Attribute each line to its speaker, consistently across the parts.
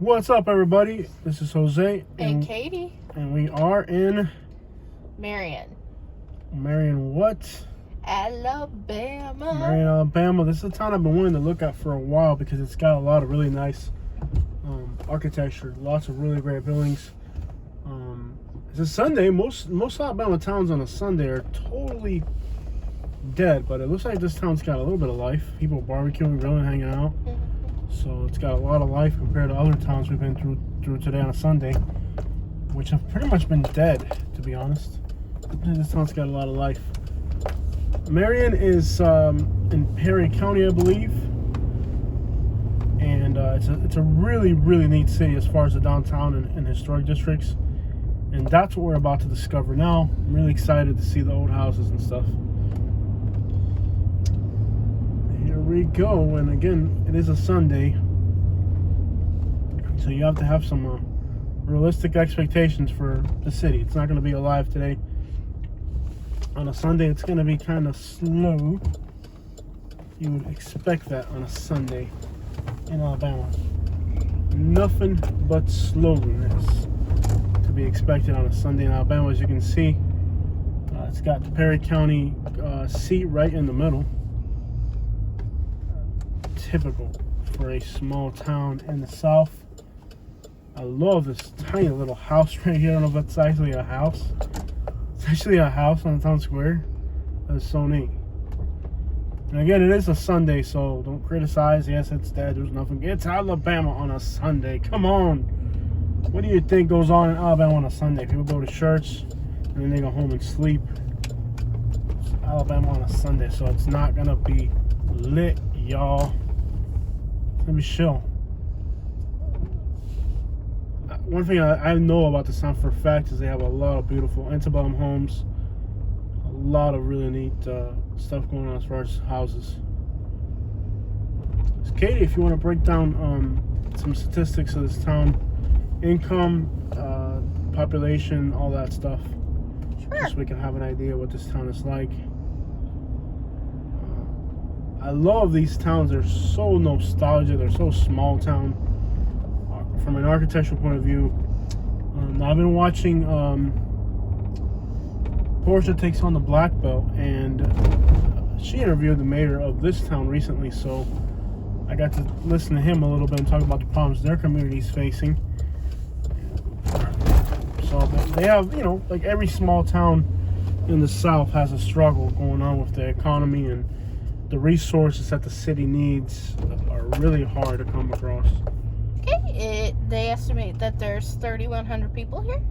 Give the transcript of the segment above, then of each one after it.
Speaker 1: What's up, everybody? This is Jose
Speaker 2: and Katie,
Speaker 1: and we are in
Speaker 2: Marion,
Speaker 1: what?
Speaker 2: Alabama.
Speaker 1: Marion, Alabama. This is a town I've been wanting to look at for a while because it's got a lot of really nice architecture, lots of really great buildings. It's a Sunday. Most Alabama towns on a Sunday are totally dead, but it looks like this town's got a little bit of life. People barbecuing, grilling, hanging out. So it's got a lot of life compared to other towns we've been through today on a Sunday, which have pretty much been dead, to be honest. This town's got a lot of life. Marion is in Perry County, I believe, and it's a really, really neat city as far as the downtown and historic districts, and that's what we're about to discover now. I'm really excited to see the old houses and stuff. Here we go, and again, it is a Sunday, so you have to have some realistic expectations for the city. It's not going to be alive today. On a Sunday, it's going to be kind of slow. You would expect that on a Sunday in Alabama. Nothing but slowness to be expected on a Sunday in Alabama. As you can see, it's got the Perry County seat right in the middle. Typical for a small town in the South. I love this tiny little house right here. I don't know if that's actually a house. It's actually a house on the town square. That is so neat. And again, it is a Sunday, so don't criticize. Yes, it's dead. There's nothing. It's Alabama on a Sunday. Come on. What do you think goes on in Alabama on a Sunday? People go to church and then they go home and sleep. It's Alabama on a Sunday, so it's not going to be lit, y'all. It's going to be chill. One thing I know about this town for a fact is they have a lot of beautiful antebellum homes. A lot of really neat stuff going on as far as houses. So Katie, if you want to break down some statistics of this town, income, population, all that stuff.
Speaker 2: Sure.
Speaker 1: Just so we can have an idea what this town is like. I love these towns. They're so nostalgic. They're so small town. From an architectural point of view, I've been watching Portia Takes on the Black Belt, and she interviewed the mayor of this town recently, so I got to listen to him a little bit and talk about the problems their community is facing. So they have, like every small town in the South has a struggle going on with the economy, and the resources that the city needs are really hard to come across.
Speaker 2: Okay, they estimate that there's 3,100 people here.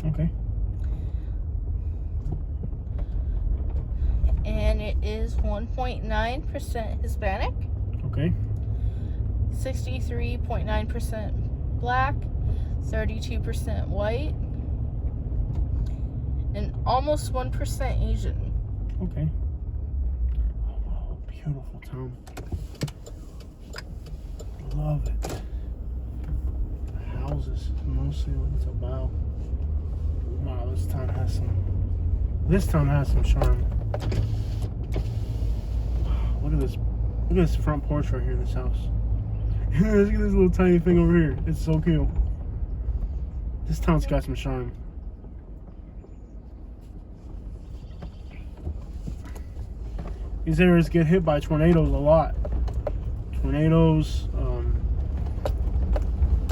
Speaker 1: Okay.
Speaker 2: And it is 1.9% Hispanic.
Speaker 1: Okay.
Speaker 2: 63.9% black, 32% white, and almost 1% Asian.
Speaker 1: Okay. Oh, wow, beautiful town. Love it. Houses, mostly what it's about. Wow, this town has some charm. Look at this front porch right here in this house. Look at this little tiny thing over here. It's so cute. This town's got some charm. These areas get hit by tornadoes a lot. Tornadoes,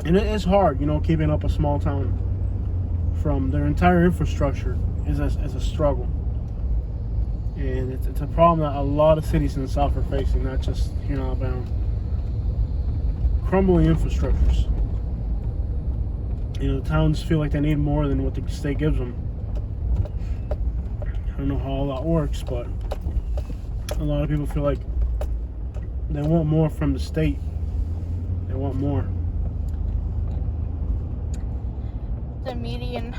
Speaker 1: and it is hard, keeping up a small town from their entire infrastructure is a struggle. And it's a problem that a lot of cities in the South are facing, not just here in Alabama. Crumbling infrastructures. The towns feel like they need more than what the state gives them. I don't know how all that works, but a lot of people feel like they want more from the state. They want more.
Speaker 2: The median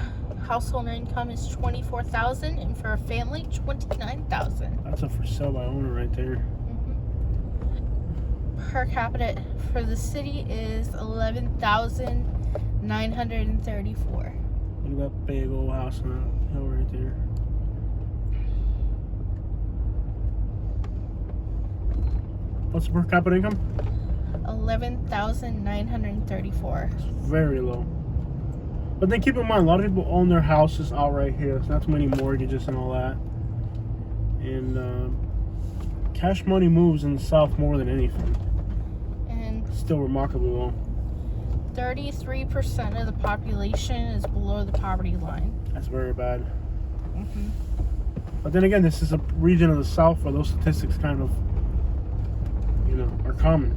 Speaker 2: household income is $24,000, and for a family, $29,000.
Speaker 1: That's a for sale by owner right there.
Speaker 2: Per capita for the city is $11,934.
Speaker 1: Look at that big old house on that hill right there. What's the per capita income?
Speaker 2: $11,934.
Speaker 1: It's very low. But then keep in mind, a lot of people own their houses outright here. There's not too many mortgages and all that. And cash money moves in the South more than anything.
Speaker 2: And
Speaker 1: Still remarkably low.
Speaker 2: 33% of the population is below the poverty line.
Speaker 1: That's very bad.
Speaker 2: Mm-hmm.
Speaker 1: But then again, this is a region of the South where those statistics kind of, are common.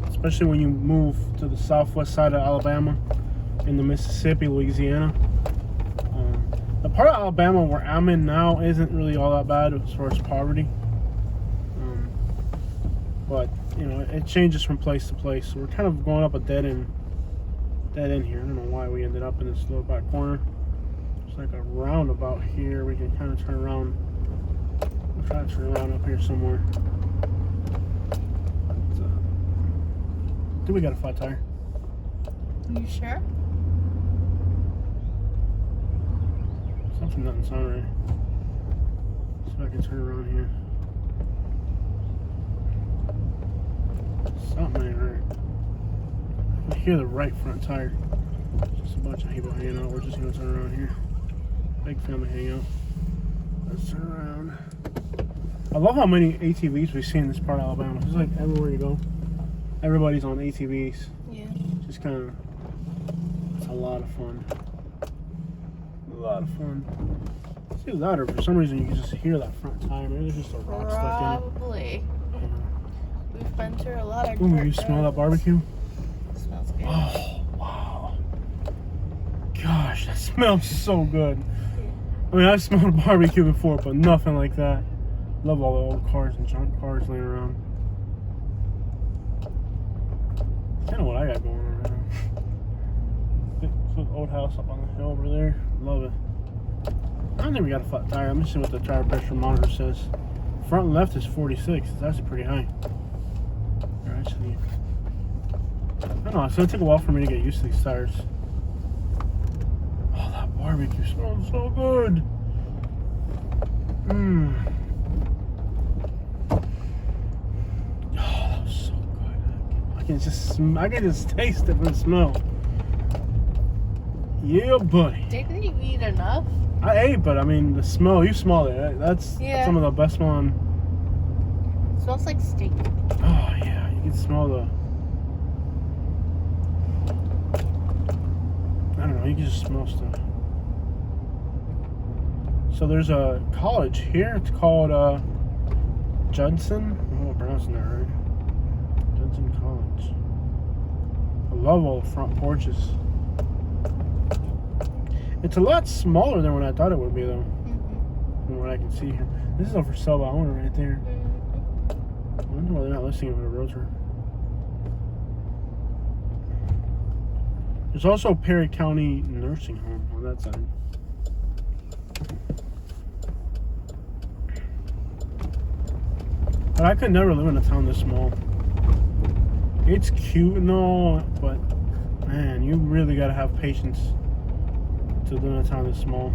Speaker 1: Especially when you move to the southwest side of Alabama, into Mississippi, Louisiana. The part of Alabama where I'm in now isn't really all that bad as far as poverty. But, it changes from place to place. So we're kind of going up a dead end here. I don't know why we ended up in this little back corner. It's like a roundabout here. We can kind of turn around. We'll try to turn around up here somewhere. But, I think we got a flat tire.
Speaker 2: You sure?
Speaker 1: Something doesn't sound right. See if I can turn around here. Something ain't right. I hear the right front tire. Just a bunch of people hanging out. We're just gonna turn around here. Big family hangout. Let's turn around. I love how many ATVs we see in this part of Alabama. It's like everywhere you go, everybody's on ATVs.
Speaker 2: Yeah.
Speaker 1: Just kind of, it's a lot of fun. A lot of fun. It's either that or for some reason you can just hear that front tire. Maybe there's just a rock stuck in it.
Speaker 2: Probably. We've been through a lot of
Speaker 1: Ooh,
Speaker 2: dirt
Speaker 1: you smell
Speaker 2: roads.
Speaker 1: that barbecue?
Speaker 2: It smells good.
Speaker 1: Oh, wow. Gosh, that smells so good. I mean, I've smelled barbecue before, but nothing like that. Love all the old cars and junk cars laying around. That's kind of what I got going on right now. Big old house up on the hill over there. Love it. I don't think we got a flat tire. Let me see what the tire pressure monitor says. Front and left is 46. That's pretty high. Actually, I don't know. It's gonna take a while for me to get used to these tires. Oh, that barbecue smells so good. Mmm. Oh, that was so good. I can just taste it from the smell. Yeah, buddy.
Speaker 2: Didn't you eat enough?
Speaker 1: I ate, but I mean the smell. You smell it. Right? That's some of the best one.
Speaker 2: It smells like steak.
Speaker 1: Oh yeah, you can smell the. I don't know. You can just smell stuff. So there's a college here. It's called Judson. I don't know if I'm pronouncing that right. Judson College. I love all the front porches. It's a lot smaller than what I thought it would be, though. From what I can see here. This is a for sale by owner right there. I wonder why they're not listing it with a realtor. There's also Perry County Nursing Home on that side. But I could never live in a town this small. It's cute and all, but man, you really gotta have patience to live in a town this small.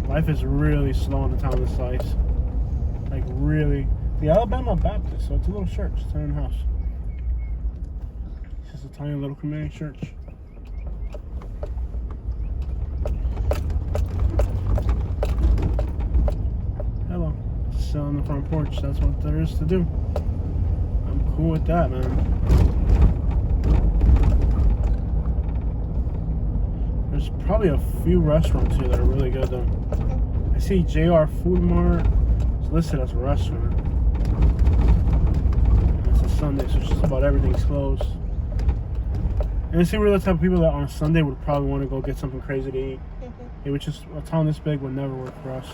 Speaker 1: Life is really slow in a town this size. Like really. The Alabama Baptist, so it's a little church, it's an own house. It's just a tiny little community church. Hello. Sit on the front porch, that's what there is to do. I'm cool with that, man. There's probably a few restaurants here that are really good though. I see JR Food Mart. It's listed as a restaurant. It's a Sunday, so just about everything's closed. And I see we're the type of people that on a Sunday would probably want to go get something crazy to eat. Which is a town this big would never work for us.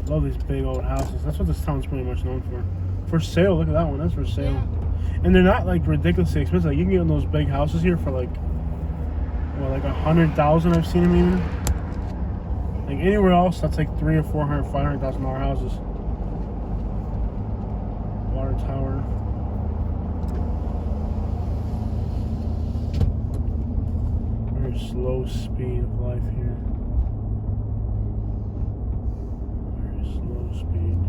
Speaker 1: Love these big old houses. That's what this town's pretty much known for. For sale, look at that one. That's for sale. Yeah. And they're not like ridiculously expensive. Like, you can get in those big houses here for like, well, like $100,000. I've seen them even. Like anywhere else, that's like $300,000 or $400,000, $500,000 houses. Water tower. Very slow speed of life here. Very slow speed.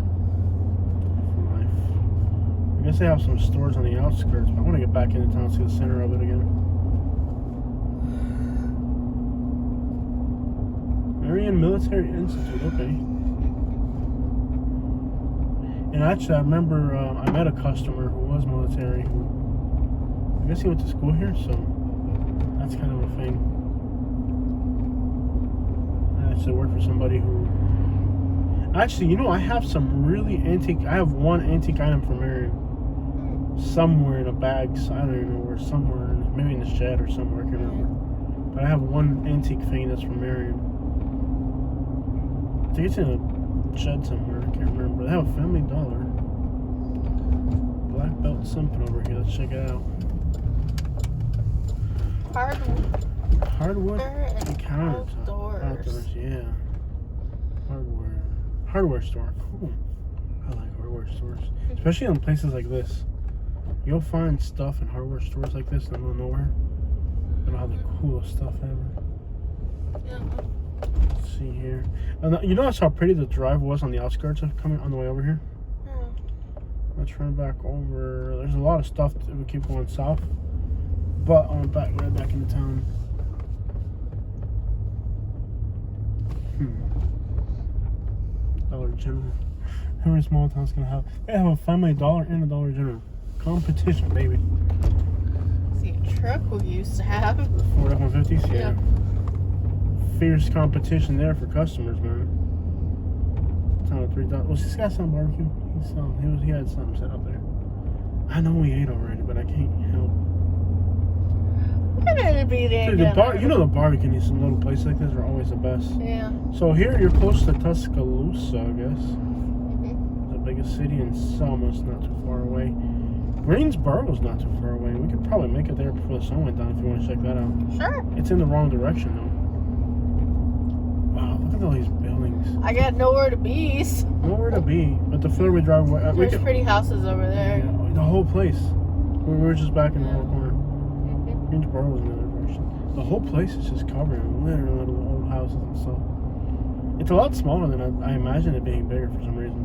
Speaker 1: guess they have some stores on the outskirts, but I want to get back into town and see the center of it again. Marion Military Institute, okay. And actually, I remember I met a customer who was military. Who, I guess he went to school here, so that's kind of a thing. I actually work for somebody who. Actually, you know, I have some really antique. I have one antique item from Marion somewhere in a bag. So I don't even know where. Somewhere, maybe in the shed or somewhere. I can't remember. But I have one antique thing that's from Marion. I think it's in a shed somewhere. I can't remember. They have a Family Dollar. Black Belt something over here. Let's check it out. Hardwood and countertop. Outdoors, yeah. Hardware store. Cool. I like hardware stores. Especially in places like this. You'll find stuff in hardware stores like this in the middle of nowhere. They'll have the coolest stuff ever.
Speaker 2: Yeah.
Speaker 1: Let's see here. You notice how pretty the drive was on the outskirts of coming on the way over here?
Speaker 2: Yeah.
Speaker 1: Let's run back over. There's a lot of stuff that we keep going south. But I'm right back into town. Dollar General. Every small town's gonna have. They have a Family Dollar and a Dollar General. Competition, baby.
Speaker 2: See a truck we used to have.
Speaker 1: Ford F-150s, yeah.
Speaker 2: Yeah.
Speaker 1: Fierce competition there for customers, man. Town of 3,000. Was this guy selling barbecue? He had something set up there. I know we ate already, but I can't help.
Speaker 2: We're gonna be there.
Speaker 1: Dude, you know the barbecue in some little places like this are always the best.
Speaker 2: Yeah.
Speaker 1: So here you're close to Tuscaloosa, I guess. The biggest city in Selma's not too far away. Greensboro's not too far away. We could probably make it there before the sun went down if you want to check that out.
Speaker 2: Sure.
Speaker 1: It's in the wrong direction though. Wow, look at all these buildings.
Speaker 2: I got nowhere to be.
Speaker 1: Nowhere to be, but the further we drive,
Speaker 2: There's pretty houses over there.
Speaker 1: Yeah, the whole place. We were just back in the little corner. Greensboro was in the other direction. The whole place is just covered in literally little old houses and stuff. It's a lot smaller than I imagined it being bigger for some reason.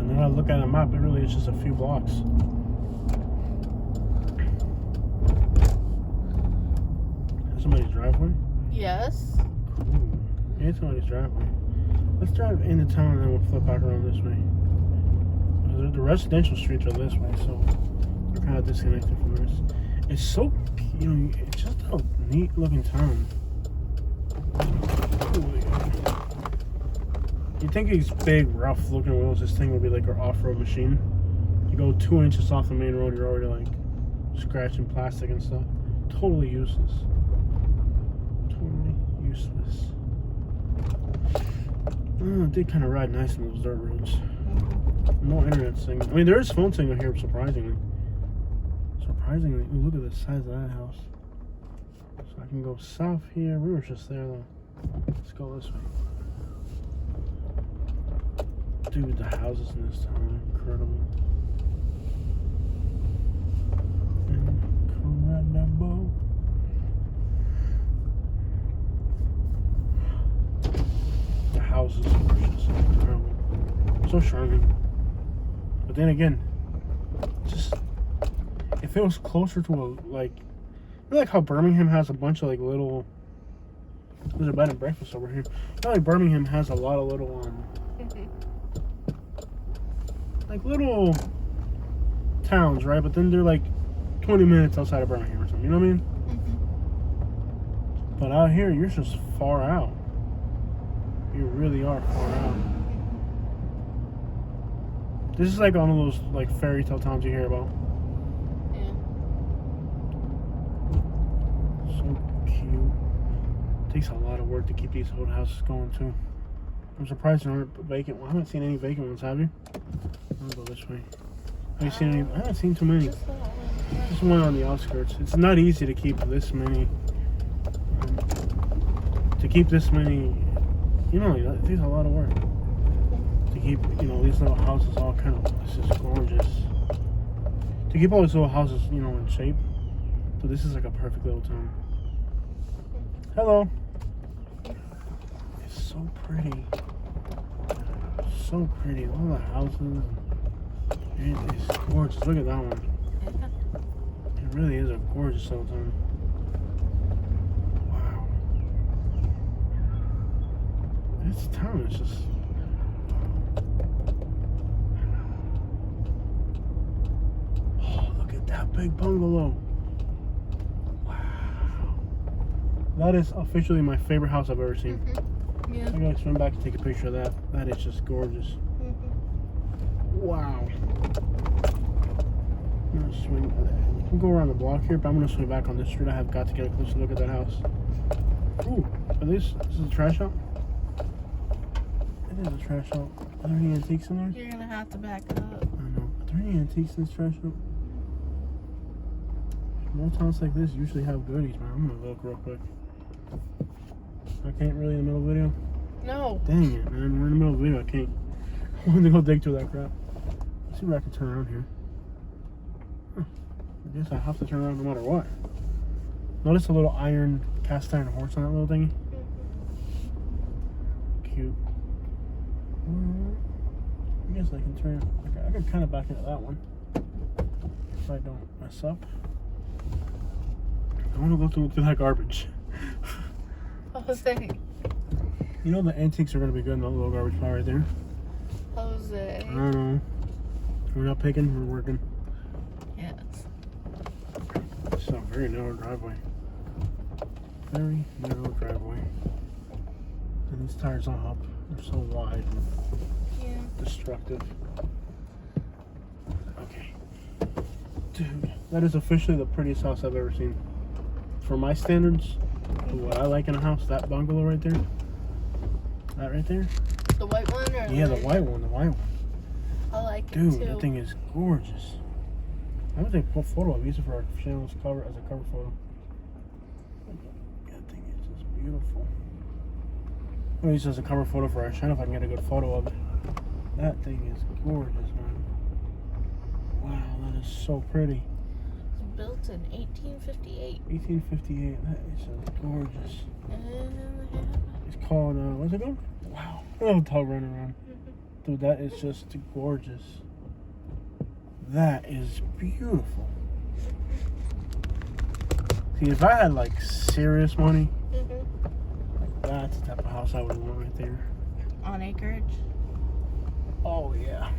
Speaker 1: And then I look at a map, it really is just a few blocks. Is somebody's driveway?
Speaker 2: Yes.
Speaker 1: Cool. Yeah, it's somebody's driveway. Let's drive into town and then we'll flip back around this way. The residential streets are this way, so we're kind of disconnected from this. It's so, it's just a neat looking town. You think these big, rough looking wheels, this thing would be like our off-road machine. You go 2 inches off the main road, you're already like scratching plastic and stuff. Totally useless. Totally useless. Oh, it did kind of ride nice on those dirt roads. No internet signal. I mean, there is phone signal here, surprisingly. Ooh, look at the size of that house. So I can go south here. We were just there, though. Let's go this way. Dude, the houses in this town are incredible. Incredible. The houses are just incredible. So charming. But then again, just it feels closer to a like how Birmingham has a bunch of like little. There's a bed and breakfast over here. I feel like Birmingham has a lot of little like little towns, right? But then they're like 20 minutes outside of Birmingham or something. You know what I mean? But out here, you're just far out. You really are far out. This is like one of those like fairy tale towns you hear about.
Speaker 2: Yeah.
Speaker 1: So cute. Takes a lot of work to keep these old houses going too. I'm surprised there aren't vacant ones. I haven't seen any vacant ones, have you? I'm gonna go this way. Have you seen any? I haven't seen too many. Just one on the outskirts. It's not easy to keep this many. To keep this many, it takes a lot of work. To keep, these little houses all kind of, this is gorgeous. To keep all these little houses, in shape. So this is like a perfect little town. Hello. It's so pretty. So pretty. All the houses. It is gorgeous. Look at that one. It really is a gorgeous little town. Wow. This town is just... Oh, look at that big bungalow. Wow. That is officially my favorite house I've ever seen.
Speaker 2: Yeah.
Speaker 1: I gotta swim back and take a picture of that. That is just gorgeous. Wow. I'm gonna swing. You can go around the block here, but I'm gonna swing back on this street. I have got to get a closer look at that house. Ooh, this is a trash out? It is a trash out. Are there any antiques in there?
Speaker 2: You're gonna have to back up.
Speaker 1: I know. Are there any antiques in this trash out? Small towns like this usually have goodies, man. I'm gonna look real quick. I can't really in the middle of the video.
Speaker 2: No.
Speaker 1: Dang it, man. We're in the middle of the video. I can't. I wanted to go dig through that crap. Let's see if I can turn around here. Huh. I guess I have to turn around no matter what. Notice a little cast iron horse on that little thingy? Cute. I guess I can turn. I can kind of back into that one. If I don't mess up. I want to go through that garbage.
Speaker 2: Jose.
Speaker 1: You know the antiques are going to be good in that little garbage pile right there.
Speaker 2: Jose.
Speaker 1: I don't know. We're not picking, we're working.
Speaker 2: Yes.
Speaker 1: It's a very narrow driveway. Very narrow driveway. And these tires on up. They're so wide and destructive. Okay. Dude, that is officially the prettiest house I've ever seen. For my standards, for what I like in a house, that bungalow right there. That right there.
Speaker 2: The white one? Or
Speaker 1: Yeah, the white one,
Speaker 2: I like it
Speaker 1: Dude,
Speaker 2: too.
Speaker 1: that thing is gorgeous. I would take a photo of it, use it for our channel's cover as a cover photo. That thing is just beautiful. I'm gonna use it as a cover photo for our channel if I can get a good photo of it. That thing is gorgeous, man. Wow, that is so pretty.
Speaker 2: It's built in 1858.
Speaker 1: 1858, that is just gorgeous. It's called, what's it called? Wow. Oh, dog running around. Dude, that is just gorgeous. That is beautiful. See, if I had like serious money, like that's the type of house I would want right there.
Speaker 2: On acreage?
Speaker 1: Oh, yeah.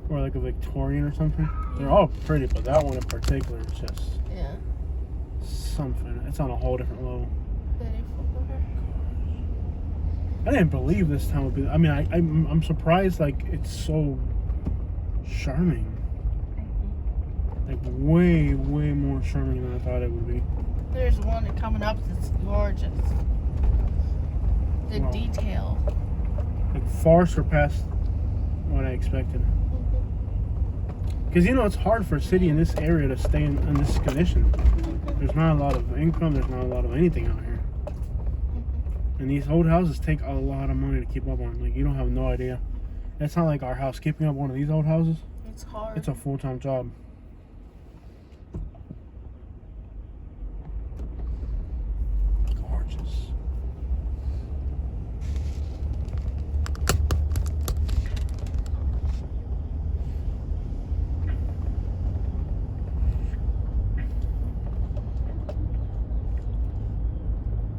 Speaker 1: Or like a Victorian or something. They're all pretty, but that one in particular is just something. It's on a whole different level. I didn't believe this town would be. I mean, I'm surprised. Like, it's so charming. Like, way more charming than I thought it would be.
Speaker 2: There's one coming up that's gorgeous. The detail.
Speaker 1: Like, far surpassed what I expected. Because, you know, it's hard for a city in this area to stay in this condition. There's not a lot of income. There's not a lot of anything out here. And these old houses take a lot of money to keep up on. Like, you don't have no idea. It's not like our house. Keeping up one of these old houses,
Speaker 2: it's hard.
Speaker 1: it's a full-time job. Gorgeous.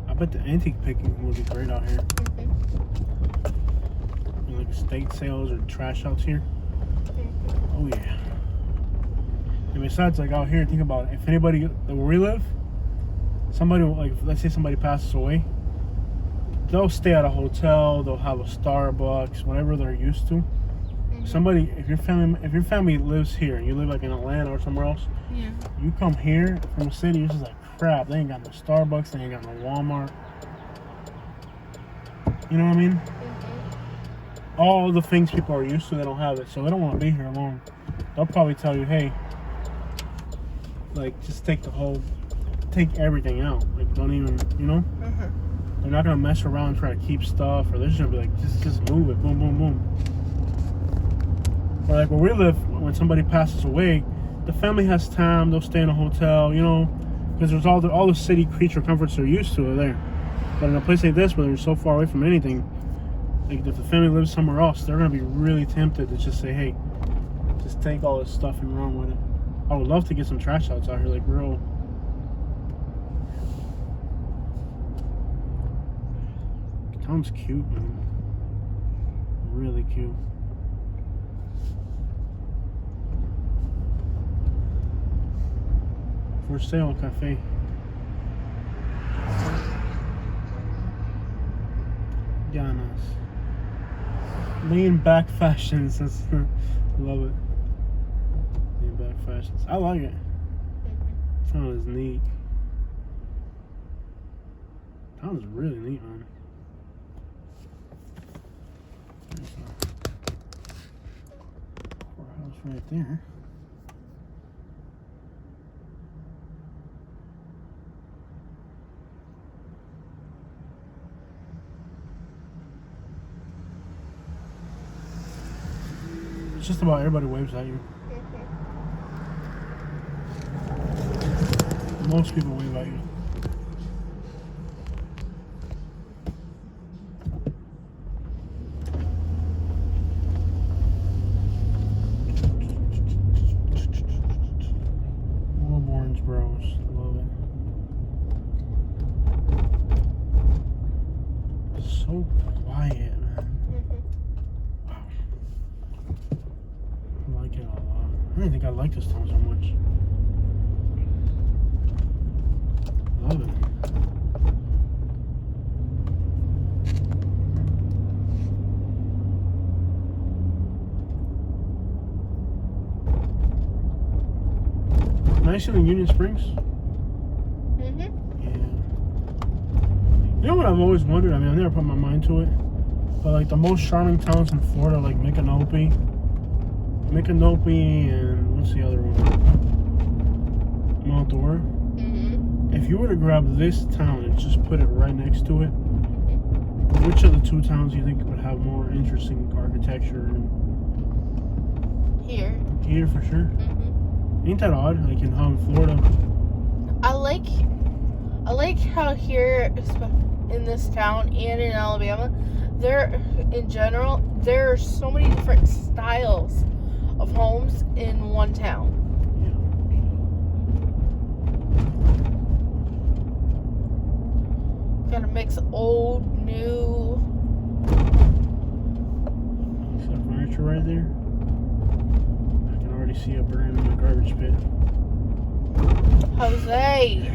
Speaker 1: I bet the antique picking would be great out here. And like estate sales or trash outs here. Oh yeah. And besides, like out here, think about it. If anybody, where we live, somebody, like let's say somebody passes away, they'll stay at a hotel, they'll have a Starbucks, whatever they're used to. Somebody, if your family lives here and you live like in Atlanta or somewhere else, you come here from the city, you're just like, crap, they ain't got no Starbucks, they ain't got no Walmart. You know what I mean? All the things people are used to, they don't have it, so they don't want to be here long. They'll probably tell you, hey, like, just take everything out. Like, don't even, you know? They're not gonna mess around and try to keep stuff, or they're just gonna be like, just move it, boom, boom, boom. Or like where we live, when somebody passes away, the family has time, they'll stay in a hotel, you know, because there's all the city creature comforts they're used to are there. But in a place like this, where they're so far away from anything, like if the family lives somewhere else, they're gonna be really tempted to just say, hey, Just take all this stuff and run with it. I would love to get some trash outs out here, like real. Town's cute, man. Really cute. For sale cafe. Yanas. Lean back fashions. That's love it. Lean back fashions. I like it. Town is neat. Town is really neat, man. There's a courthouse right there. It's just about everybody waves at you. Most people wave at you. Orange Bros. Love it. So quiet, man. Wow. I like it a lot. I didn't think I liked this town so much. Love it. Nicer than Union Springs?
Speaker 2: Mm-hmm.
Speaker 1: Yeah. You know what I've always wondered? I mean, I've never put my mind to it. But like the most charming towns in Florida, like Micanopy, and what's the other one? Mount Dora.
Speaker 2: Mm-hmm.
Speaker 1: If you were to grab this town and just put it right next to it, which of the two towns do you think would have more interesting architecture?
Speaker 2: Here.
Speaker 1: Here for sure.
Speaker 2: Mm-hmm.
Speaker 1: Ain't that odd? Like in Florida.
Speaker 2: I like how here in this town and in Alabama, there are so many different styles of homes in one town.
Speaker 1: Yeah.
Speaker 2: Kind of mix old, new.
Speaker 1: See that furniture right there? I can already see a burn in the garbage pit.
Speaker 2: Jose.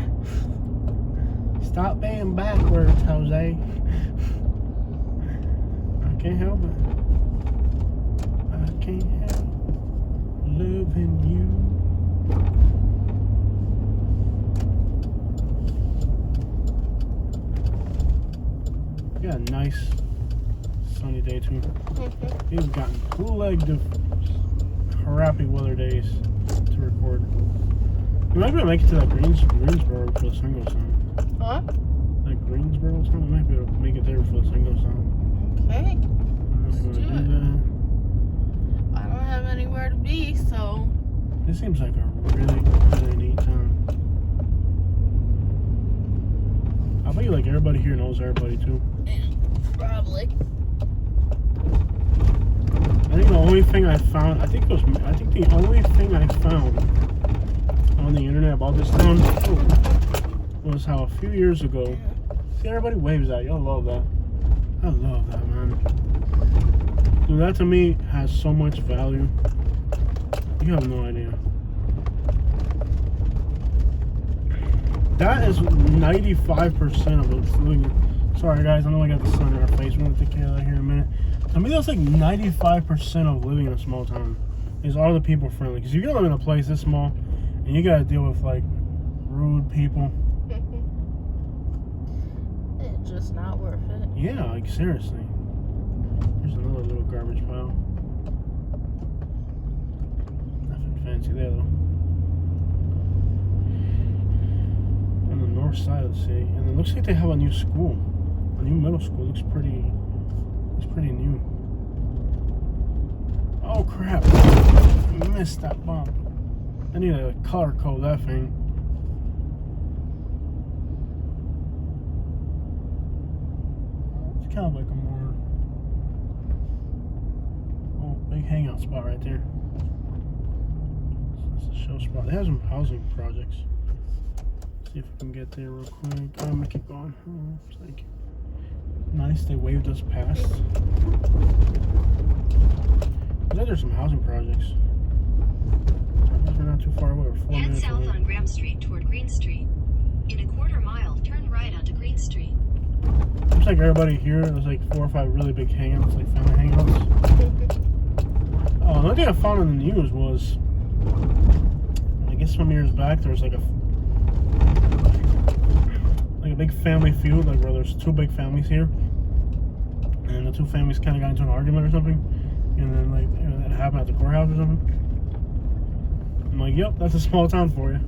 Speaker 1: Stop being backwards, Jose. I can't help it. I can't help loving you. Yeah, a nice sunny day too.
Speaker 2: Mm-hmm.
Speaker 1: We've gotten two-legged of crappy weather days to record. We might be able to make it to that Greensboro before the sun goes down.
Speaker 2: Huh?
Speaker 1: That Greensboro town, we might be able to make it there before the sun goes down.
Speaker 2: Okay.
Speaker 1: I don't know if you
Speaker 2: Let's
Speaker 1: want to
Speaker 2: do
Speaker 1: do
Speaker 2: it.
Speaker 1: that.
Speaker 2: I don't have anywhere to be, so.
Speaker 1: This seems like a really, really neat town. I bet you like everybody here knows everybody too.
Speaker 2: Probably.
Speaker 1: I think the only thing I found, the only thing I found on the internet about this town was how a few years ago, see everybody waves at you. I love that. I love that, man. Dude, that to me has so much value. You have no idea. That is 95% of what's living. Sorry guys, I know I got the sun in our face. We're gonna take care of that here in a minute. I mean, that's like 95% of living in a small town. Is are the people friendly? Because if you're living in a place this small, and you gotta deal with like rude people.
Speaker 2: It's just not worth it.
Speaker 1: Yeah, like seriously. Here's another little garbage pile. Nothing fancy there though. On the north side of the city, and it looks like they have a new school, a new middle school. Looks pretty new. Oh crap! I missed that bump. I need to color code that thing. It's kind of like a more big hangout spot right there. That's a show spot. They have some housing projects. See if we can get there real quick. I'm gonna keep going. Oh, it's like nice. They waved us past. I bet there's some housing projects. I guess we're not too far away. We're 4
Speaker 3: Head
Speaker 1: minutes
Speaker 3: south
Speaker 1: away.
Speaker 3: on Graham Street toward Green Street. In a quarter mile, turn right onto Green Street.
Speaker 1: Looks like everybody here. There's like 4 or 5 really big hangouts, like family hangouts. Another thing I found in the news was, I guess some years back, there was like a big family feud, like where there's 2 big families here, and the 2 families kind of got into an argument or something, and then like it happened at the courthouse or something. I'm like, yep, that's a small town for you.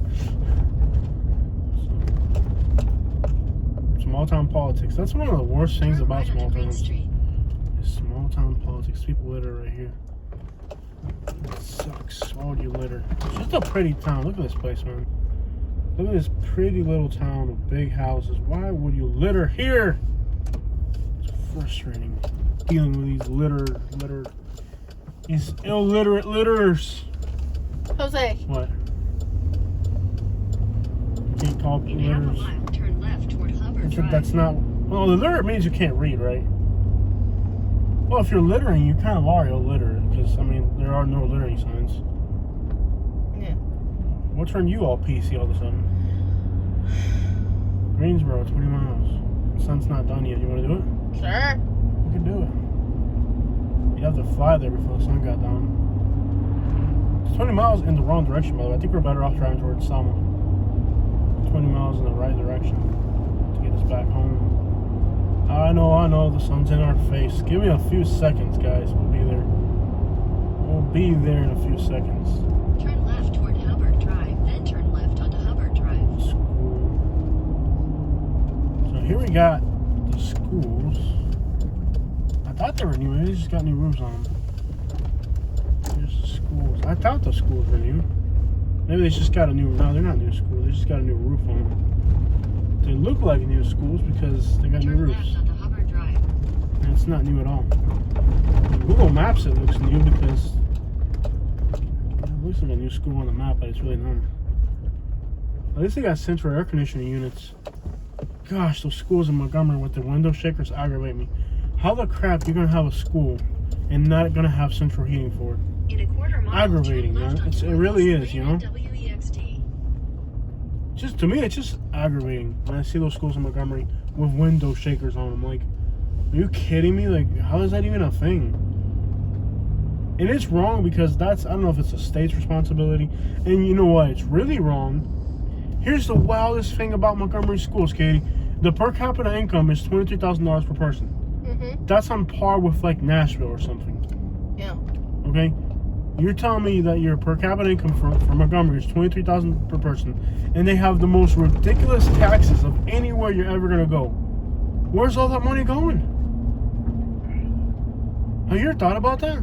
Speaker 1: Small town politics. That's one of the worst things
Speaker 3: Turn
Speaker 1: about
Speaker 3: right
Speaker 1: small
Speaker 3: onto Green
Speaker 1: towns.
Speaker 3: Street.
Speaker 1: Is small town politics. People litter right here. It sucks. Why would you litter? It's just a pretty town. Look at this place, man. Look at this pretty little town with big houses. Why would you litter here? It's frustrating dealing with these illiterate litterers.
Speaker 2: Jose.
Speaker 1: What? You can't call
Speaker 3: In half a
Speaker 1: litters.
Speaker 3: mile, turn left toward Hubbard Drive.
Speaker 1: That's not. Well, illiterate means you can't read, right? Well, if you're littering, you kind of are illiterate, because I mean there are no littering signs.
Speaker 2: Yeah.
Speaker 1: What turned you all PC all of a sudden? Greensboro, 20 miles. The sun's not done yet. You want to do it?
Speaker 2: Sure.
Speaker 1: You can do it. You'd have to fly there before the sun got down. It's 20 miles in the wrong direction, by the way. I think we're better off driving towards Selma. 20 miles in the right direction to get us back home. I know, the sun's in our face. Give me a few seconds, guys. We'll be there. We'll be there in a few seconds.
Speaker 3: Turn left toward Hubbard Drive, then turn left onto Hubbard Drive.
Speaker 1: School. So here we got the schools. I thought they were new. They just got new roofs on them. Here's the schools. I thought the schools were new. Maybe they just got a new. No, they're not new schools. They just got a new roof on them. They look like new schools because they got new
Speaker 3: Turn
Speaker 1: roofs.
Speaker 3: left onto Hubbard Drive.
Speaker 1: And it's not new at all. On Google Maps it looks new because it looks like a new school on the map, but it's really not. At least they got central air conditioning units. Gosh, those schools in Montgomery with the window shakers aggravate me. How the crap you gonna have a school and not gonna have central heating for it?
Speaker 3: In a quarter mile,
Speaker 1: Aggravating,
Speaker 3: turn left
Speaker 1: man.
Speaker 3: onto
Speaker 1: It really
Speaker 3: Northwest
Speaker 1: is, you
Speaker 3: Main
Speaker 1: know?
Speaker 3: and WEXT.
Speaker 1: Just to me, it's just aggravating when I see those schools in Montgomery with window shakers on them. Like, are you kidding me? Like, how is that even a thing? And it's wrong because that's, I don't know if it's a state's responsibility. And you know what? It's really wrong. Here's the wildest thing about Montgomery schools, Katie. The per capita income is $23,000 per person.
Speaker 2: Mm-hmm.
Speaker 1: That's on par with like Nashville or something.
Speaker 2: Yeah.
Speaker 1: Okay? You're telling me that your per capita income for Montgomery is $23,000 per person, and they have the most ridiculous taxes of anywhere you're ever gonna go. Where's all that money going? Have you ever thought about that?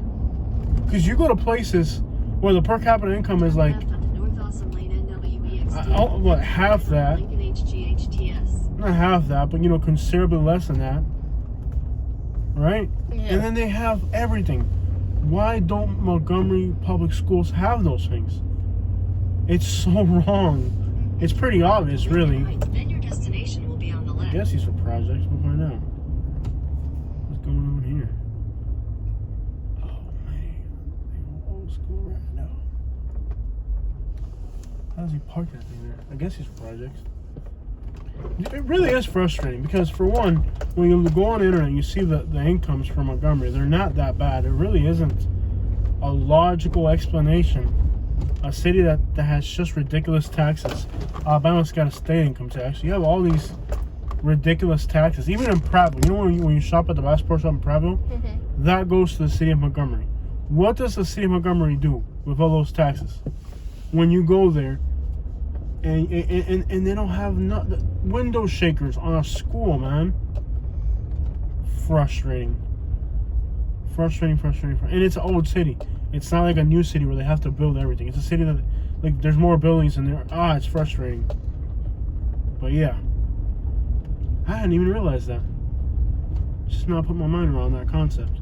Speaker 1: Because you go to places where the per capita income is like,
Speaker 3: Left onto North Awesome Lane and WEXT.
Speaker 1: what, half that?
Speaker 3: Lincoln HGHTS.
Speaker 1: Not half that, but considerably less than that, right?
Speaker 2: Yeah.
Speaker 1: And then they have everything. Why don't Montgomery public schools have those things? It's so wrong. It's pretty obvious, really.
Speaker 3: Right, then your destination will be on the
Speaker 1: I
Speaker 3: left.
Speaker 1: guess these are projects. We'll find out. What's going on here? Oh man, old school right now. How does he park that thing there? I guess these are projects. It really is frustrating because, for one, when you go on the internet and you see the incomes for Montgomery, they're not that bad. It really isn't a logical explanation. A city that has just ridiculous taxes. Alabama's got a state income tax. You have all these ridiculous taxes. Even in Prattville, you know when you shop at the Bass Pro Shop in Prattville,
Speaker 2: Mm-hmm.
Speaker 1: that goes to the city of Montgomery. What does the city of Montgomery do with all those taxes? When you go there, and they don't have window shakers on a school, man. Frustrating. And it's an old city. It's not like a new city where they have to build everything. It's a city that, like, there's more buildings in there. It's frustrating. But yeah, I hadn't even realized that. Just not put my mind around that concept.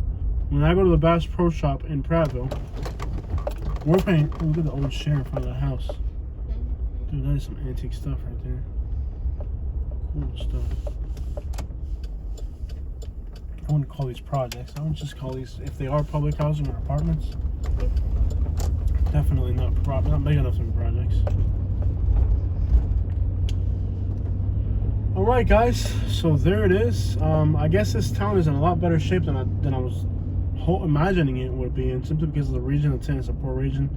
Speaker 1: When I go to the Bass Pro Shop in Prattville, We're paying. Look at the old sheriff out of the house. Dude, that is some antique stuff right there. Cool stuff. I wouldn't call these projects. I would just call these, if they are public housing or apartments, definitely not big enough to be projects. All right, guys. So there it is. I guess this town is in a lot better shape than I was imagining it would be, and simply because of the region it's in. It's a poor region.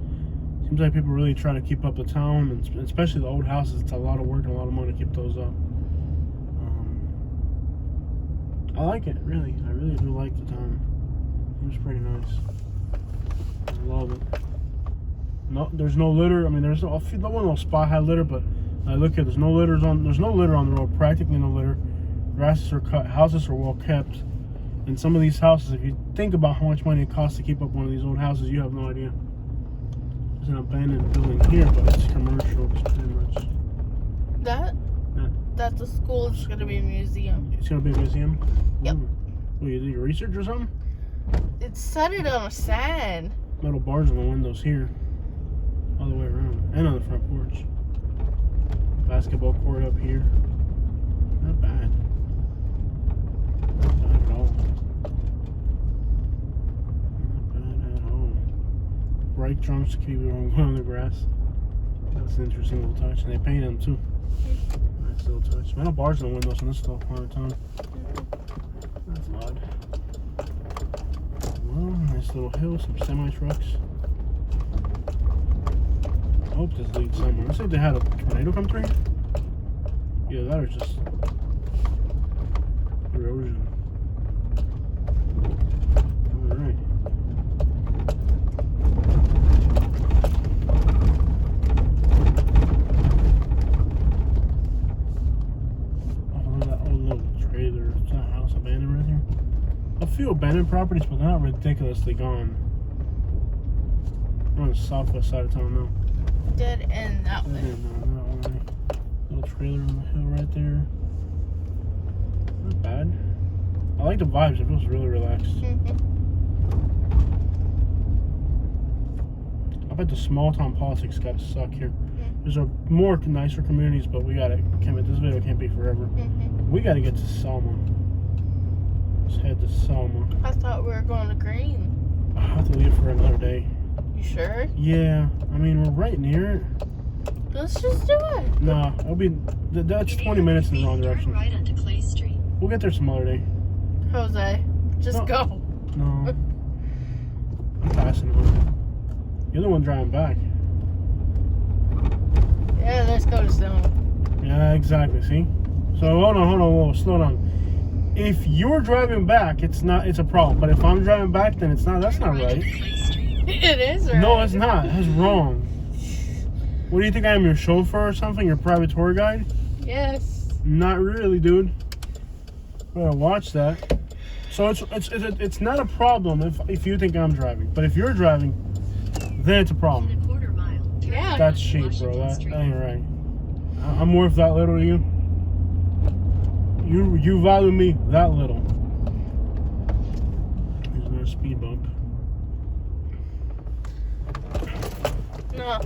Speaker 1: Seems like people really try to keep up the town, and especially the old houses. It's a lot of work and a lot of money to keep those up. I like it, really. I really do like the town. Seems pretty nice. I love it. No, there's no litter. I mean, there's no one little spot had litter, but I look at there's no litter on the road. Practically no litter. Grasses are cut. Houses are well kept. And some of these houses, if you think about how much money it costs to keep up one of these old houses, you have no idea. There's an abandoned building here, but it's commercial, pretty much.
Speaker 2: That's the school. It's gonna be a museum.
Speaker 1: It's gonna be a museum?
Speaker 2: Yep.
Speaker 1: Well, you did your research or something?
Speaker 2: It said it on a sign.
Speaker 1: Metal bars on the windows here. All the way around. And on the front porch. Basketball court up here. Not bad. Not bad at all. Not bad at all. Brake drums to keep it on going on the grass. That's an interesting little touch. And they paint them too. Nice little touch. Metal bars in the windows in this little part of town. That's odd. Well, nice little hill, some semi-trucks. I hope this leads somewhere. Looks like they had a tornado come through. Yeah, that was just erosion. Alright. Few abandoned properties, but they're not ridiculously gone. We're on the southwest side of town now.
Speaker 2: Dead end that way.
Speaker 1: That way. Little trailer on the hill right there. Not bad. I like the vibes. It feels really relaxed. I bet the small town politics gotta suck here. There's a more nicer communities, but this video can't be forever. We gotta get to Selma. Let's head to Selma.
Speaker 2: I thought we were going to Green.
Speaker 1: I have to leave for another day.
Speaker 2: You sure?
Speaker 1: Yeah. I mean, we're right near it.
Speaker 2: Let's just do it.
Speaker 1: Nah, that's 20 minutes in the wrong direction.
Speaker 3: Right onto Clay Street.
Speaker 1: We'll get there some other day.
Speaker 2: Jose, just go.
Speaker 1: No. I'm passing on. You're the one driving back.
Speaker 2: Yeah, let's go to Selma.
Speaker 1: Yeah, exactly. See? So hold on, whoa, slow down. If you're driving back, it's a problem. But if I'm driving back, then it's not. That's not right.
Speaker 2: It is right.
Speaker 1: No, it's not. That's wrong. What do you think I am, your chauffeur or something? Your private tour guide?
Speaker 2: Yes.
Speaker 1: Not really, dude. Better watch that. So it's not a problem if you think I'm driving. But if you're driving, then it's a problem.
Speaker 3: In a quarter mile.
Speaker 2: Yeah.
Speaker 1: That's cheap, bro. That ain't right. I'm worth that little to you. You value me that little. There's another speed bump.
Speaker 2: No.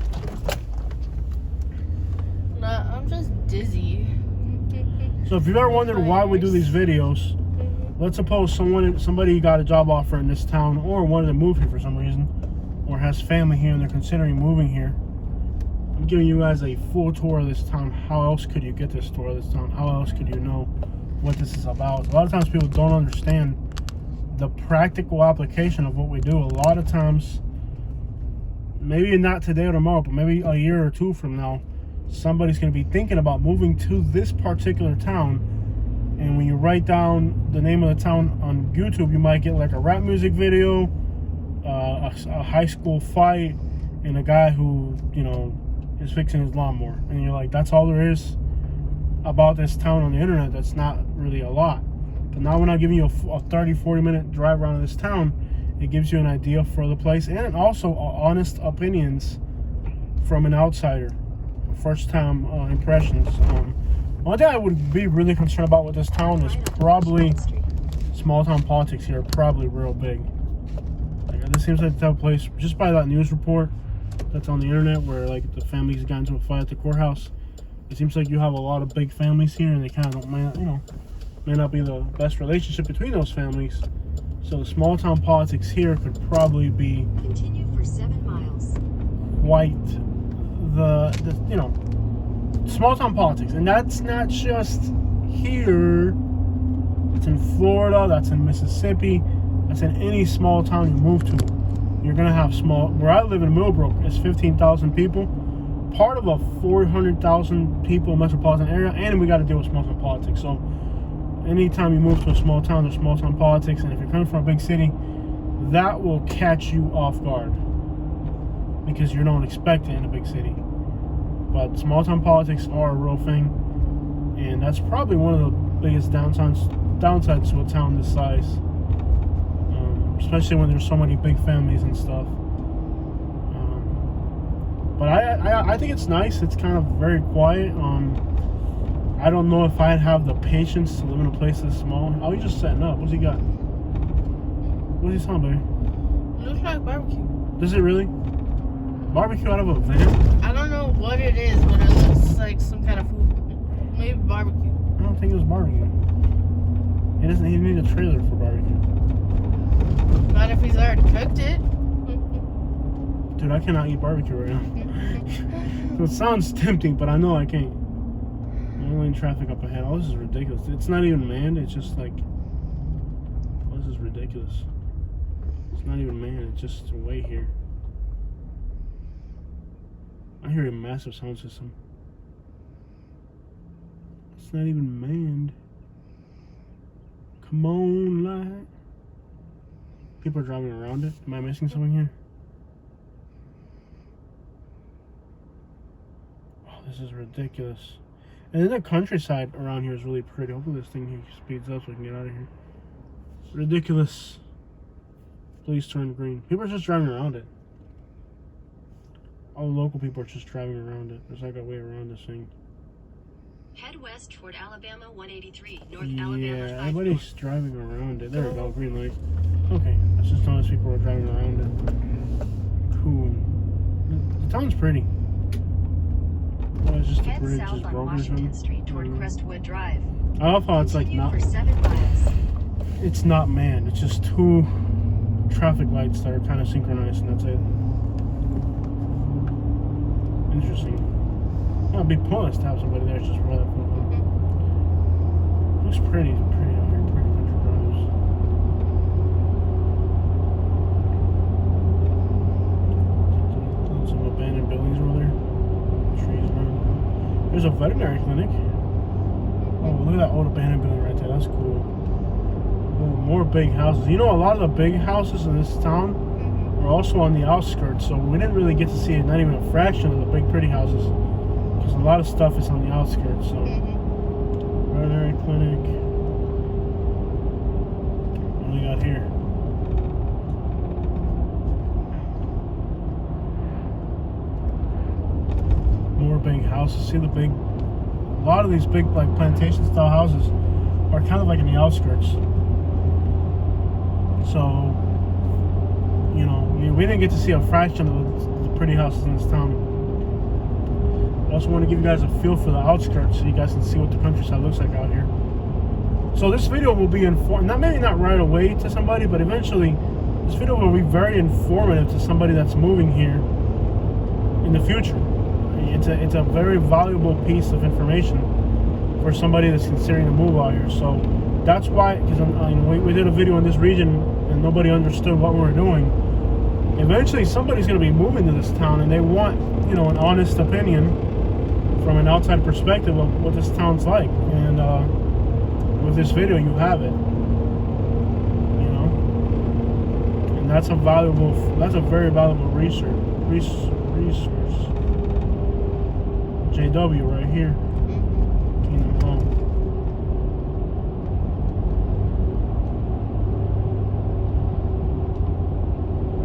Speaker 2: No, I'm just dizzy.
Speaker 1: So if you've ever wondered why we do these videos, let's suppose somebody got a job offer in this town or wanted to move here for some reason, or has family here and they're considering moving here. I'm giving you guys a full tour of this town. How else could you get this tour of this town? How else could you know what this is about? A lot of times people don't understand the practical application of what we do. A lot of times, maybe not today or tomorrow, but maybe a year or two from now, somebody's going to be thinking about moving to this particular town, and when you write down the name of the town on YouTube, you might get like a rap music video, a high school fight, and a guy who, is fixing his lawnmower. And you're like, that's all there is about this town on the internet. That's not really a lot. But now when I'm giving you a 30-40 minute drive around this town, it gives you an idea for the place, and also honest opinions from an outsider, first time impressions. One thing I would be really concerned about with this town is probably small town politics here are probably real big. Like, this seems like the type of place, just by that news report, that's on the internet where like the families got into a fight at the courthouse. It seems like you have a lot of big families here, and they kind of may not be the best relationship between those families. So the small town politics here could probably be
Speaker 3: Continue for 7 miles.
Speaker 1: quite the small town politics, and that's not just here. It's in Florida, that's in Mississippi, that's in any small town you move to. You're gonna have where I live in Millbrook, it's 15,000 people, part of a 400,000 people metropolitan area, and we got to deal with small town politics. So anytime you move to a small town, there's small town politics, and if you're coming from a big city, that will catch you off guard because you don't expect it in a big city. But small town politics are a real thing, and that's probably one of the biggest downsides to a town this size, especially when there's so many big families and stuff. But I think it's nice. It's kind of very quiet. I don't know if I'd have the patience to live in a place this small. Oh, he's just setting up. What's he got? What's he selling, baby?
Speaker 2: It looks like barbecue.
Speaker 1: Does it really? Barbecue out of a van?
Speaker 2: I don't know what it is, but it looks like some kind of food. Maybe barbecue.
Speaker 1: I don't think it was barbecue. He doesn't even need a trailer for barbecue.
Speaker 2: Not if he's already cooked it.
Speaker 1: Dude, I cannot eat barbecue right now. So it sounds tempting, but I know I can't. Only in traffic up ahead. Oh, this is ridiculous. It's not even manned. It's just like, oh, this is ridiculous. It's not even manned. It's just way here. I hear a massive sound system. It's not even manned. Come on, light. People are driving around it. Am I missing something here? Oh, this is ridiculous. And then the countryside around here is really pretty. Hopefully this thing here speeds up so we can get out of here. Ridiculous. Please turn green. People are just driving around it. All the local people are just driving around it. There's like a way around this thing.
Speaker 3: Head west toward Alabama 183, North
Speaker 1: Yeah,
Speaker 3: Alabama 5
Speaker 1: everybody's
Speaker 3: North.
Speaker 1: driving around it. There we go, green light. Okay, that's just notice people are driving around it. Cool. The town's pretty. Oh, it's just a
Speaker 3: Head
Speaker 1: bridge
Speaker 3: south
Speaker 1: just
Speaker 3: on
Speaker 1: broken or
Speaker 3: Washington
Speaker 1: something.
Speaker 3: Street toward Crestwood Drive.
Speaker 1: I love how it's like
Speaker 3: Continue
Speaker 1: not.
Speaker 3: for 7 miles.
Speaker 1: It's not manned. It's just two traffic lights that are kind of synchronized, and that's it. Interesting. It'd be pointless to have somebody there just for that. Looks pretty out here. Pretty country drives. Some abandoned buildings over there. Trees around. There's a veterinary clinic. Oh, look at that old abandoned building right there. That's cool. Oh, more big houses. You know, a lot of the big houses in this town are also on the outskirts, so we didn't really get to see not even a fraction of the big pretty houses, because a lot of stuff is on the outskirts. So veterinary clinic. What do we got here? More big houses. See the big, a lot of these big like plantation style houses are kind of like in the outskirts. So, you know, we didn't get to see a fraction of the pretty houses in this town. I also want to give you guys a feel for the outskirts so you guys can see what the countryside looks like out here. So this video will be maybe not right away to somebody, but eventually this video will be very informative to somebody that's moving here in the future. It's a very valuable piece of information for somebody that's considering to move out here. So that's why, because we did a video in this region and nobody understood what we were doing. Eventually somebody's going to be moving to this town and they want, you know, an honest opinion from an outside perspective of what this town's like. And with this video you have it, you know, and that's a very valuable resource. JW right here. Kingdom Home.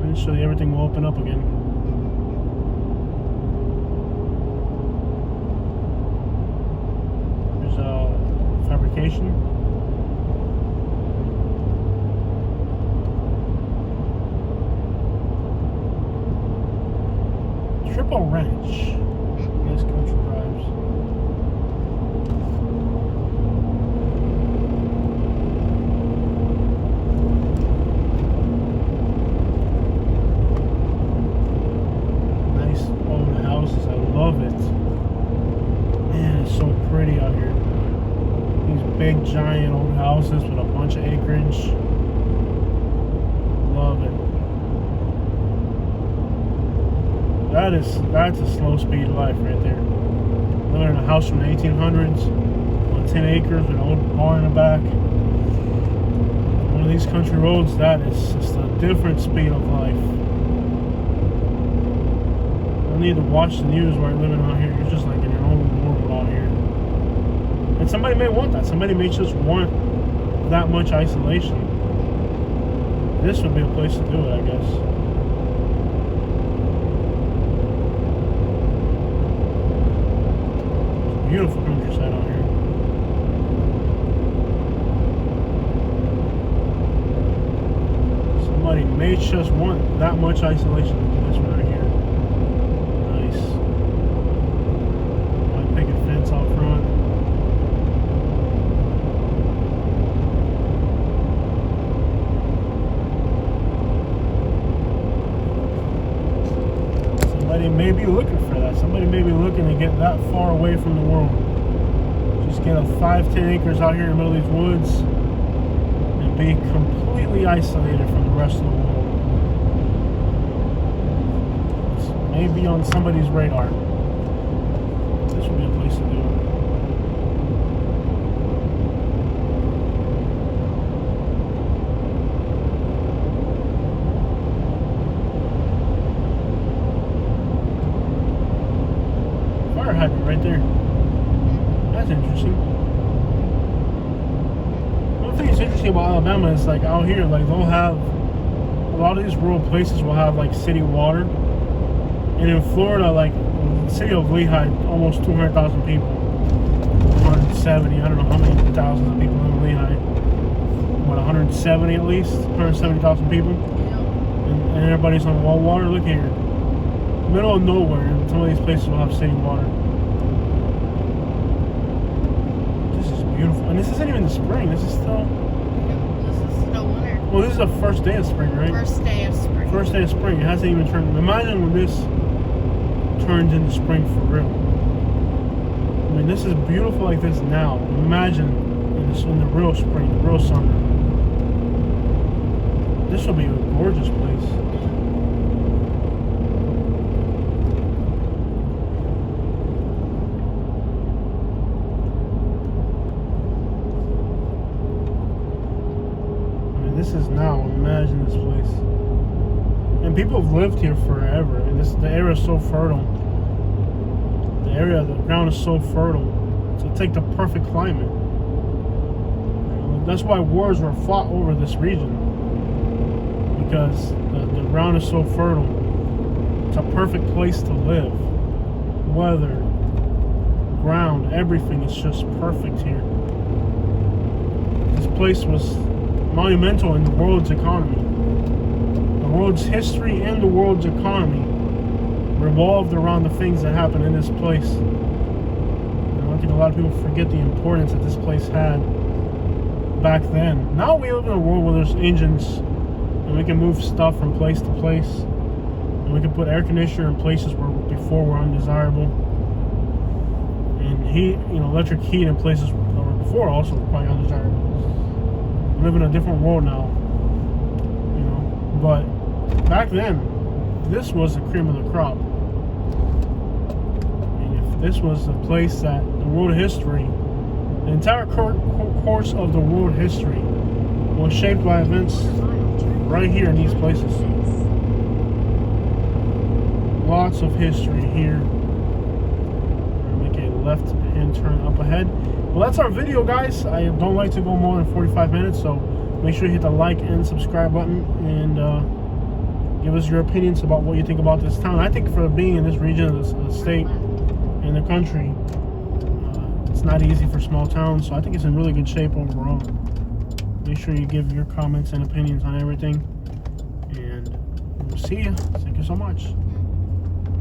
Speaker 1: Eventually everything will open up again. There's fabrication. Triple Ranch. Nice country drives. Nice old houses. I love it. Man, it's so pretty out here. These big, giant old houses with a bunch of acreage. Love it. That's a slow speed life right there. Living in a house from the 1800s on 10 acres with an old barn in the back. One of these country roads, that is just a different speed of life. You don't need to watch the news while you're living out here. You're just like in your own world out here. And somebody may want that. Somebody may just want that much isolation. This would be a place to do it, I guess. Beautiful countryside out here. Somebody may just want that much isolation to do this right here. Nice. White picket fence out front. Somebody may be looking for that. Somebody may be looking to get that far away from the world. Just get a 5-10 acres out here in the middle of these woods and be completely isolated from the rest of the world. This may be on somebody's radar. This would be a place to do it. Hydrant right there. That's interesting. One thing that's interesting about Alabama is like out here, like they'll have a lot of these rural places will have like city water, and in Florida, like the city of Lehigh, almost 200,000 people, 170, I don't know how many thousands of people live in Lehigh. What, 170 at least, 170,000 people, and everybody's on well water. Look here. Middle of nowhere, and some of these places will have city water. This is beautiful. And this isn't even the spring. This is still...
Speaker 2: This is still winter.
Speaker 1: Well, this is the first day of spring, right?
Speaker 2: First day of spring.
Speaker 1: First day of spring. It hasn't even turned... Imagine when this turns into spring for real. I mean, this is beautiful like this now. Imagine in the real spring, the real summer. This will be a gorgeous place. This is now. Imagine this place. And people have lived here forever. And the area is so fertile. The ground is so fertile. To take the perfect climate. That's why wars were fought over this region. Because the ground is so fertile. It's a perfect place to live. Weather, ground, everything is just perfect here. This place was monumental in the world's economy. The world's history and the world's economy revolved around the things that happened in this place. And I think a lot of people forget the importance that this place had back then. Now we live in a world where there's engines and we can move stuff from place to place, and we can put air conditioner in places where before were undesirable, and heat, electric heat in places that were before also were quite undesirable. We live in a different world now, but back then, this was the cream of the crop. And if this was a place that the world history, the entire course of the world history was shaped by events right here in these places. Lots of history here. Make a left-hand turn up ahead. Well, that's our video, guys. I don't like to go more than 45 minutes, so make sure you hit the like and subscribe button, and give us your opinions about what you think about this town. I think for being in this region of the state and the country, it's not easy for small towns, so I think it's in really good shape overall. Make sure you give your comments and opinions on everything, and we'll see you. Thank you so much.